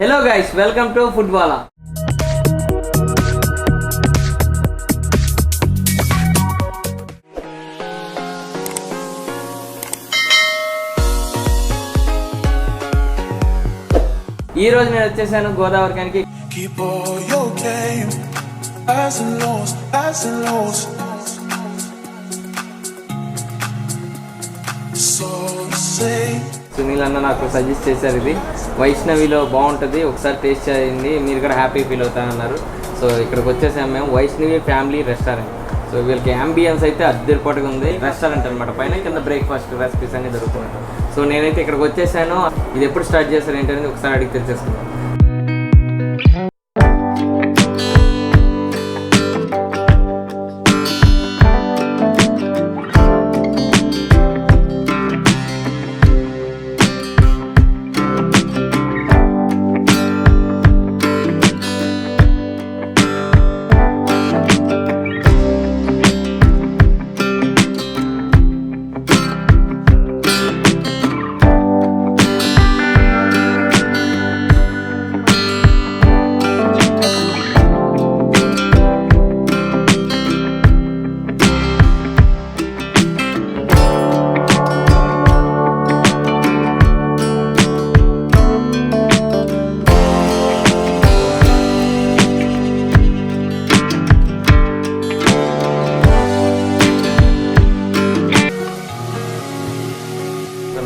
Hello guys, welcome to FoodWala. ఈ రోజు నేను వచ్చేసాను గోదావరిఖానికి. Keep all your game, highs and lows, highs and lows. So say Sunil అన్న నాకు సజెస్ట్ చేశారు, ఇది వైష్ణవిలో బాగుంటుంది, ఒకసారి టేస్ట్ చేయండి, మీరు కూడా హ్యాపీ ఫీల్ అవుతారన్నారు. సో ఇక్కడికి వచ్చేసాము మేము, వైష్ణవి ఫ్యామిలీ రెస్టారెంట్. సో వీళ్ళకి అంబియన్స్ అయితే అద్దరిపాటుగా ఉంది. రెస్టారెంట్ అనమాట, పైన కింద బ్రేక్ఫాస్ట్ రెసిపీస్ అన్ని దొరుకుతున్నాయి. సో నేనైతే ఇక్కడికి వచ్చేసాను. ఇది ఎప్పుడు స్టార్ట్ చేశారు ఏంటనేది ఒకసారి అడిగి తెలిసేసుకున్నాను.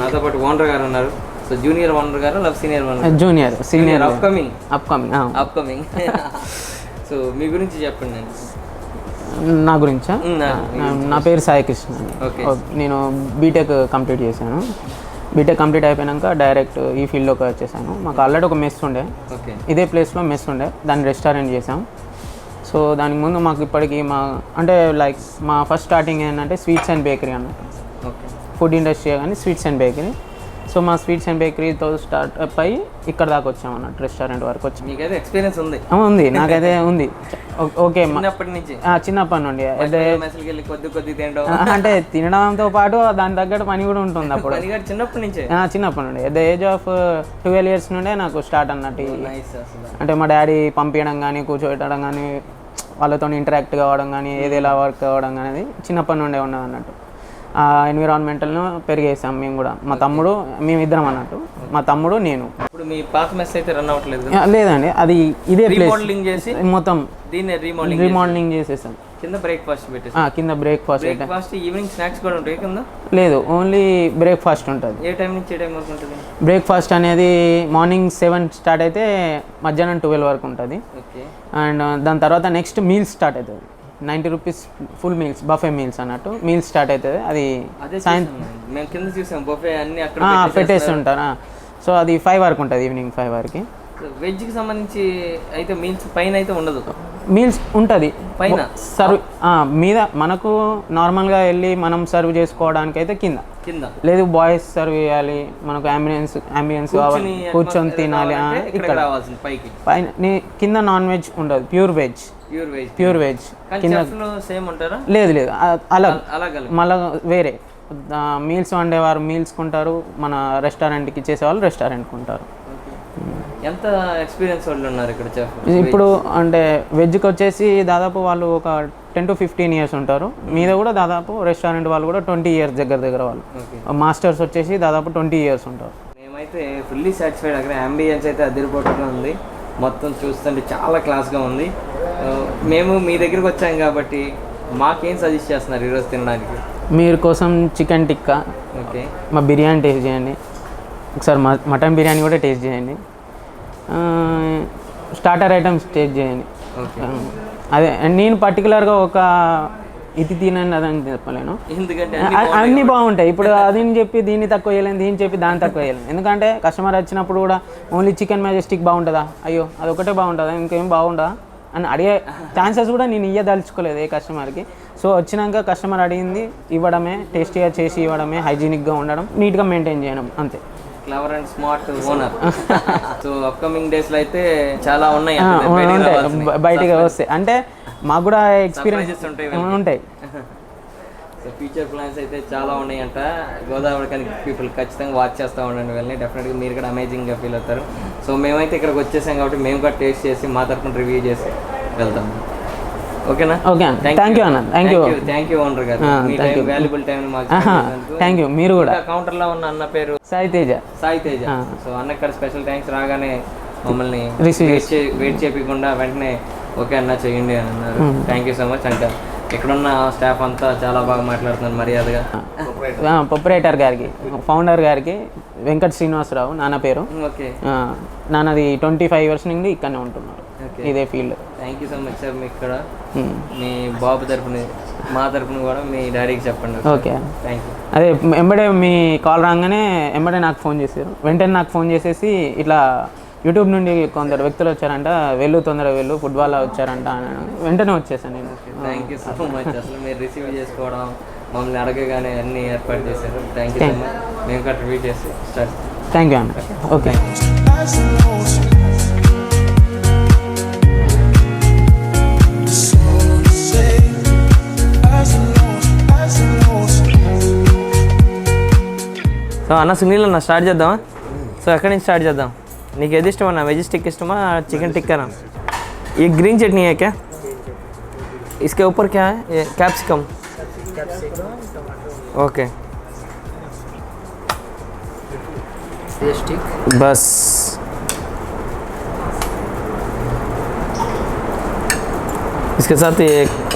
నాతో పాటు ఓనర్ గారు ఉన్నారు. సో జూనియర్ ఓనర్ గారు, senior owner? Senior upcoming. So మీ గురించి చెప్పండి. నా గురించా? నా పేరు సాయి కృష్ణ. నేను బీటెక్ కంప్లీట్ చేశాను. బీటెక్ కంప్లీట్ అయిపోయాక డైరెక్ట్ ఈ ఫీల్డ్లోకి వచ్చేసాను. మాకు ఆల్రెడీ ఒక మెస్ ఉండే, ఇదే ప్లేస్లో మెస్ ఉండే, దాన్ని రెస్టారెంట్ చేసాం. సో దానికి ముందు మాకు ఇప్పటికి మా ఫస్ట్ స్టార్టింగ్ ఏంటంటే స్వీట్స్ అండ్ బేకరీ అన్నట్టు. ఫుడ్ ఇండస్ట్రీ కానీ స్వీట్స్ అండ్ బేకరీ. సో మా స్వీట్స్ అండ్ బేకరీతో స్టార్ట్ అయ్యి ఇక్కడ దాకా వచ్చాం అన్నట్టు, రెస్టారెంట్ వరకు వచ్చి. మీకైతే ఎక్స్పీరియన్స్ ఉంది? ఉంది, నాకైతే ఉంది. ఓకే, చిన్నప్పటి నుండి అంటే తినడంతో పాటు దాని తగ్గట్టు పని కూడా ఉంటుంది. అప్పుడు చిన్నప్పటి నుండి at the age of 12 years నుండే నాకు స్టార్ట్ అన్నట్టు. అంటే మా డాడీ పంపించడం కానీ, కూర్చోబెట్టడం కానీ, వాళ్ళతో ఇంటరాక్ట్ కావడం కానీ, ఏదేలా వర్క్ అవ్వడం అనేది చిన్నప్పటి నుండే ఉన్నది అన్నట్టు. ఆ ఎన్విరాన్మెంటల్ను పెరిగేసాం మేము కూడా. మా తమ్ముడు, మేమిద్దరం అన్నట్టు, మా తమ్ముడు నేను. ఇప్పుడు మీ పాత మెస్ అయితే రన్ అవ్వట్లేదు? లేదండి, అది ఇదే ప్లేస్ మొత్తం దీన్ని రీమోడలింగ్ చేసేసాం. కింద బ్రేక్ఫాస్ట్ పెట్టేసి, కింద బ్రేక్ఫాస్ట్, ఈవినింగ్ స్నాక్స్ కూడా ఉంటాయి కింద? లేదు, ఓన్లీ బ్రేక్ఫాస్ట్ ఉంటుంది. ఏ టైం నుంచి ఏ టైం వరకు ఉంటుంది? బ్రేక్ఫాస్ట్ అనేది మార్నింగ్ 7 స్టార్ట్ అయితే మధ్యాహ్నం 12 వరకు ఉంటుంది. అండ్ దాని తర్వాత నెక్స్ట్ మీల్స్ స్టార్ట్ అవుతుంది. 90 rupees full meals, buffet meals అన్నట్టు. మీల్స్ స్టార్ట్ అవుతుంది, అది పెట్టేసి ఉంటారు. సో అది 5 వరకు ఉంటుంది, ఈవినింగ్ 5 వరకు. వెజ్కి సంబంధించి అయితే మీల్స్ పైన అయితే ఉండదు? మీల్స్ ఉంటుంది పైన, సర్వ్ మీద. మనకు నార్మల్గా వెళ్ళి మనం సర్వ్ చేసుకోవడానికి అయితే కింద లేదు, బాయ్స్ సర్వ్ చేయాలి, మనకు అంబియన్స్ కూర్చొని తినాలి. ఇక్కడ పైన కింద నాన్ వెజ్ ఉండదు, ప్యూర్ వెజ్. లేదు, మళ్ళీ వేరే మీల్స్ వండేవారు మీల్స్కి ఉంటారు, మన రెస్టారెంట్కి చేసేవాళ్ళు రెస్టారెంట్కి ఉంటారు. ఎంత ఎక్స్పీరియన్స్ వాళ్ళు ఉన్నారు ఇక్కడ? ఇప్పుడు అంటే వెజ్కి వచ్చేసి దాదాపు వాళ్ళు ఒక 10 to 15 years ఉంటారు. మీద కూడా దాదాపు రెస్టారెంట్ వాళ్ళు కూడా 20 years దగ్గర వాళ్ళు. మాస్టర్స్ వచ్చేసి దాదాపు 20 years ఉంటారు. మేమైతే ఫుల్లీ సాటిస్ఫైడ్. అక్కడ అంబియన్స్ అయితే అదిరిపోటుగా ఉంది, మొత్తం చూస్తుంటే చాలా క్లాస్గా ఉంది. మేము మీ దగ్గరికి వచ్చాం కాబట్టి మాకేం సజెస్ట్ చేస్తున్నారు ఈరోజు తినడానికి? మీరు కోసం చికెన్ టిక్కా, మా బిర్యానీ టేస్ట్ చేయండి, ఒకసారి మటన్ బిర్యానీ కూడా టేస్ట్ చేయండి, స్టార్టర్ ఐటమ్స్ టేస్ట్ చేయండి. అదే నేను పర్టికులర్గా ఒక ఇది తినండి అదని చెప్పలేను, ఎందుకంటే అన్నీ బాగుంటాయి. ఇప్పుడు అదని చెప్పి దీన్ని తక్కువ వేయలేను, దీన్ని చెప్పి దాన్ని తక్కువ వేయలేను. ఎందుకంటే కస్టమర్ వచ్చినప్పుడు కూడా ఓన్లీ చికెన్ మెజెస్టిక్ బాగుంటుందా, అయ్యో అదొకటే బాగుంటుందా, ఇంకేం బాగుంటుందా అని అడిగే ఛాన్సెస్ కూడా నేను ఇవ్వదలుచుకోలేదు ఏ కస్టమర్కి. సో వచ్చినాక కస్టమర్ అడిగింది ఇవ్వడమే, టేస్టీగా చేసి ఇవ్వడమే, హైజీనిక్గా ఉండడం, నీట్గా మెయింటైన్ చేయడం, అంతే. Clever and smart owner. So upcoming డేస్లో అయితే చాలా ఉన్నాయి బయటికి వస్తాయి. అంటే మాకు కూడా ఎక్స్పీరియన్స్ ఉంటాయి. సో ఫ్యూచర్ ప్లాన్స్ అయితే చాలా ఉన్నాయంట. గోదావరిఖని పీపుల్ ఖచ్చితంగా వాచ్ చేస్తూ ఉండండి వెళ్ళి, డెఫినెట్గా మీరు కూడా అమేజింగ్గా ఫీల్ అవుతారు. సో మేమైతే ఇక్కడికి వచ్చేసాం కాబట్టి మేము కూడా టేస్ట్ చేసి మా తరఫున రివ్యూ చేసి వెళ్తాము. ఓకేనా? ఓకే, థ్యాంక్ యూ అన్న. థ్యాంక్ యూ ఓనర్ గారు, మీ వాల్యుబుల్ టైం మాకు. Thank you. మీరు కూడా. కౌంటర్లో ఉన్న అన్న పేరు సాయి తేజ. సో అన్న ఇక్కడ స్పెషల్ థ్యాంక్స్. రాగానే మమ్మల్ని వెయిట్ చేయకుండా వెంటనే ఓకే అన్న చేయండి అని అన్నారు. Thank you so much. అంటే ఇక్కడున్న స్టాఫ్ అంతా చాలా బాగా మాట్లాడుతున్నారు మర్యాదగా. ప్రొపరేటర్ గారికి, ఫౌండర్ గారికి వెంకట శ్రీనివాసరావు నాన్న పేరు. ఓకే, నాన్నది 25 years నుండి ఇక్కడనే ఉంటున్నారు ఇదే field. Thank you so much sir. మీకు ఇక్కడ మీ బాబు తరఫున మా తరఫున కూడా మీ డాడీకి చెప్పండి. Okay, thank you. అదే ఎంబడే మీ కాల్ రాగానే ఎంబడే నాకు ఫోన్ చేశారు. వెంటనే నాకు ఫోన్ చేసేసి ఇట్లా యూట్యూబ్ నుండి కొందరు వ్యక్తులు వచ్చారంట, తొందరగా వెళ్ళు, FoodWala వచ్చారంట అని వెంటనే వచ్చేసాను నేను. Thank you so much. అసలు మీరు రిసీవ్ చేసుకోవడం, మమ్మల్ని అడగగానే అన్నీ ఏర్పాటు చేశారు. Thank you so much. మేము కూడా రివ్యూ చేసి స్టార్ట్. థ్యాంక్ యూ అన్న. ఓకే. సో అన్న సునీల్ అన్న స్టార్ట్ చేద్దామా? సో ఎక్కడి నుంచి స్టార్ట్ చేద్దాం? నీకు ఏది ఇష్టమన్నా? వెజ్ స్టిక్ ఇష్టమా, चिकन टिक्का? ये ग्रीन चटनी है क्या? इसके ऊपर क्या है? ये कैप्सिकम. ओके, बस. इसके साथ ये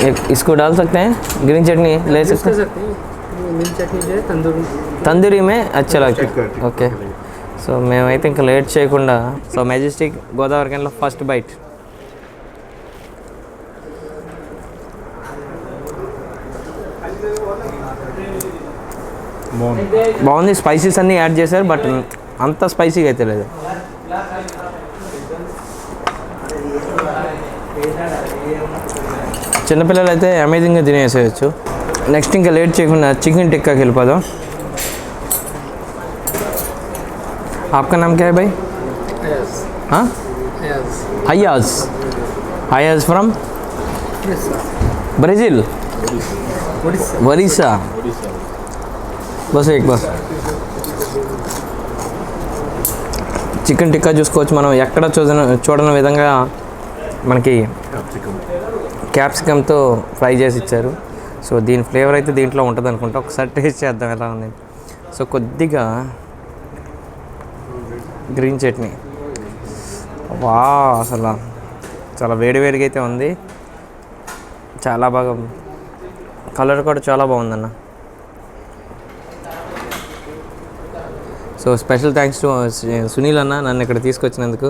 एक इसको डाल सकते हैं, ग्रीन चटनी ले सकते हैं. मिर्च चटनी जो है तंदूरी में अच्छा लगता है. ओके, సో మేమైతే ఇంకా లేట్ చేయకుండా సో మెజెస్టిక్ గోదావరిఖనిలో ఫస్ట్ బైట్. బాగుంది. స్పైసీస్ అన్నీ యాడ్ చేశారు, బట్ అంత స్పైసీగా అయితే లేదు. చిన్నపిల్లలు అయితే అమేజింగ్గా తినేసేయచ్చు. నెక్స్ట్ ఇంకా లేట్ చేయకుండా చికెన్ టిక్కాకి వెళ్ళిపోదాం. आपका नाम क्या है भाई? हाँ, Ayaz. Ayaz from Brazil, Orissa. Bus एक बस చికెన్ టిక్కా చూసుకోవచ్చు మనం. ఎక్కడ చూడని విధంగా మనకి క్యాప్సికమ్తో ఫ్రై చేసి ఇచ్చారు. సో దీని ఫ్లేవర్ అయితే దీంట్లో ఉంటుంది అనుకుంటా. ఒకసారి టేస్ట్ చేద్దాం ఎలా ఉంది. సో కొద్దిగా గ్రీన్ చట్నీ. వా, అసలు చాలా వేడివేడిగా అయితే ఉంది. చాలా బాగా, కలర్ కూడా చాలా బాగుందన్న. So special thanks to Sunil అన్న నన్ను ఇక్కడ తీసుకొచ్చినందుకు.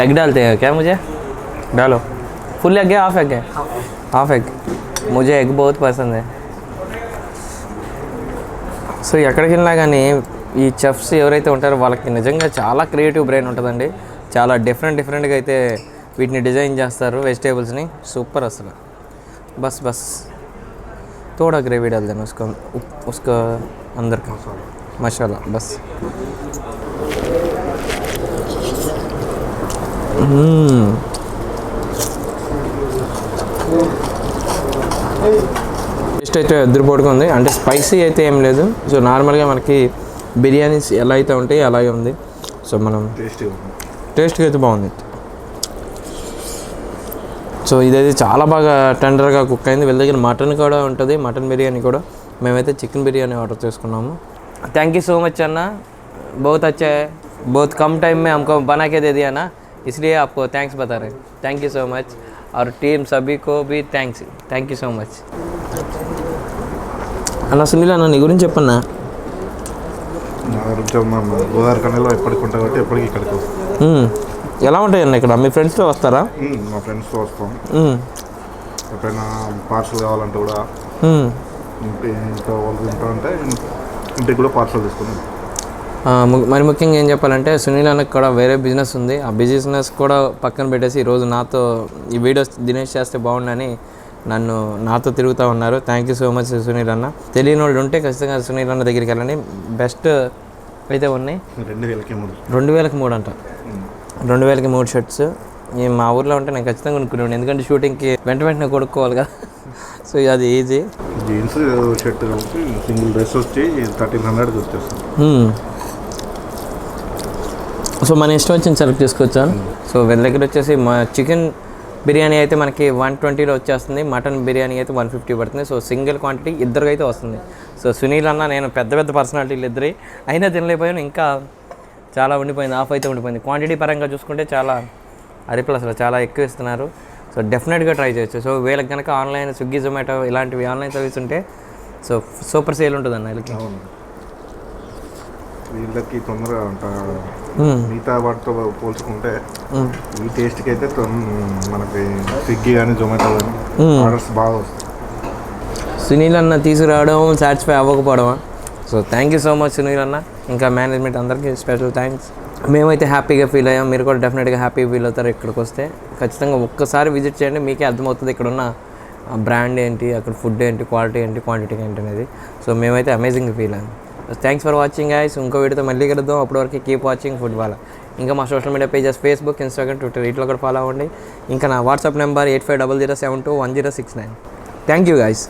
एग डालते हैं क्या? मुझे डालो. फुल एग है, हाफ एग है? Half egg. मुझे एग बहुत पसंद है. సో ఎక్కడికి వెళ్ళినా కానీ ఈ చెఫ్స్ ఎవరైతే ఉంటారో వాళ్ళకి నిజంగా చాలా క్రియేటివ్ బ్రెయిన్ ఉంటుందండి. చాలా డిఫరెంట్గా అయితే వీటిని డిజైన్ చేస్తారు వెజిటేబుల్స్ని. సూపర్ అసలు. బస్ బస్ थोड़ा ग्रेवी डाल देना उसका अंदर का मसाला बस. టేస్ట్ అయితే అద్దరిపోటుగా ఉంది. అంటే స్పైసీ అయితే ఏం లేదు. సో నార్మల్గా మనకి బిర్యానీస్ ఎలా అయితే ఉంటాయి అలాగే ఉంది. సో మనం టేస్ట్గా అయితే బాగుంది. సో ఇదైతే చాలా బాగా టెండర్గా కుక్ అయింది. వీళ్ళ దగ్గర మటన్ కూడా ఉంటుంది, మటన్ బిర్యానీ కూడా. మేమైతే చికెన్ బిర్యానీ ఆర్డర్ చేసుకున్నాము. థ్యాంక్ యూ సో మచ్ అన్న, बहुत अच्छा है. बहुत कम टाइम में हमको बना के दे दिया ना, इसलिए आपको थैंक्स बता रहे हैं. Thank you so much. और टीम सभी को भी थैंक यू సో మచ్. అన్న సునీల్ అన్న నీ గురించి చెప్పన్నా. గోదావరిఖనిలో ఎప్పటికి ఉంటా కాబట్టి ఎప్పటికి ఇక్కడికి వస్తాం. ఎలా ఉంటాయి అన్న ఇక్కడ? మీ ఫ్రెండ్స్తో వస్తారా? మా ఫ్రెండ్స్తో వస్తాం. ఎప్పుడైనా పార్సల్ కావాలంటే కూడా ఇంట్లో వాళ్ళు తింటా అంటే ఇంటికి కూడా పార్సల్ తీసుకున్నాం. మరి ముఖ్యంగా ఏం చెప్పాలంటే సునీల్ అన్నకు కూడా వేరే బిజినెస్ ఉంది. ఆ బిజినెస్ కూడా పక్కన పెట్టేసి ఈరోజు నాతో ఈ వీడియోస్ దినేష్ చేస్తే బాగుండని నాతో తిరుగుతూ ఉన్నారు. Thank you so much Sunil అన్న. తెలియని వాళ్ళు ఉంటే ఖచ్చితంగా సునీల్ అన్న దగ్గరికి వెళ్ళండి. బెస్ట్ అయితే ఉన్నాయి. 2003 2003 అంట. 2003 షర్ట్స్ మా ఊర్లో ఉంటే నేను ఖచ్చితంగా కొనుక్కునేవాడిని, ఎందుకంటే షూటింగ్కి వెంటనే కొనుక్కోవాలి కదా. సో అది ఈజీ. జీన్స్ షర్ట్ కలిపి సింగిల్ డ్రెస్ వచ్చి 1300 వచ్చేస్తుంది. సో మన ఇష్టం వచ్చింది సెలెక్ట్ చేసుకోవచ్చాను. సో వీళ్ళ దగ్గర వచ్చేసి మా చికెన్ బిర్యానీ అయితే మనకి 120లో వచ్చేస్తుంది, మటన్ బిర్యానీ అయితే 150 పడుతుంది. సో సింగిల్ క్వాంటిటీ ఇద్దరికి అయితే వస్తుంది. సో సునీల్ అన్న నేను పెద్ద పెద్ద పర్సనాలిటీలు ఇద్దరి అయినా తినలేకపోయాను, ఇంకా చాలా ఉండిపోయింది, ఆఫ్ అయితే ఉండిపోయింది. క్వాంటిటీ పరంగా చూసుకుంటే చాలా అసలు చాలా ఎక్కువ ఇస్తున్నారు. సో డెఫినెట్గా ట్రై చేయొచ్చు. సో వీళ్ళకి కనుక ఆన్లైన్ స్విగ్గీ జొమాటో ఇలాంటివి ఆన్లైన్ సర్వీస్ ఉంటే సో సూపర్ సేల్ ఉంటుంది అన్న వీళ్ళకి. వీళ్ళకి తొందరగా మిగతా వాటితో పోల్చుకుంటే ఈ టేస్ట్కి అయితే మనకి స్విగ్గీ కానీ జొమాటో కానీ ఆర్డర్స్ బాగా వస్తాయి. సునీల్ అన్న తీసుకురావడం సాటిస్ఫై అవ్వకపోవడమా. So thank you so much Sunil అన్న, ఇంకా మేనేజ్మెంట్ అందరికీ స్పెషల్ థ్యాంక్స్. మేమైతే హ్యాపీగా ఫీల్ అయ్యాం, మీరు కూడా డెఫినెట్గా హ్యాపీ ఫీల్ అవుతారు. ఇక్కడికి వస్తే ఖచ్చితంగా ఒక్కసారి విజిట్ చేయండి, మీకే అర్థమవుతుంది ఇక్కడ ఉన్న బ్రాండ్ ఏంటి, అక్కడ ఫుడ్ ఏంటి, క్వాలిటీ ఏంటి, క్వాంటిటీ ఏంటి అనేది. సో మేమైతే అమేజింగ్గా ఫీల్ అయ్యాం. Thanks for watching guys. ఇంకో వీడియోతో మళ్ళీ కలుద్దాం. అప్పటివరకు కీప్ వాచింగ్ FoodWala. ఇంకా మా social media pages Facebook, Instagram, Twitter వీటిలో కూడా ఫాలో అవ్వండి. ఇంకా నా WhatsApp number 8500721069. Thank you guys.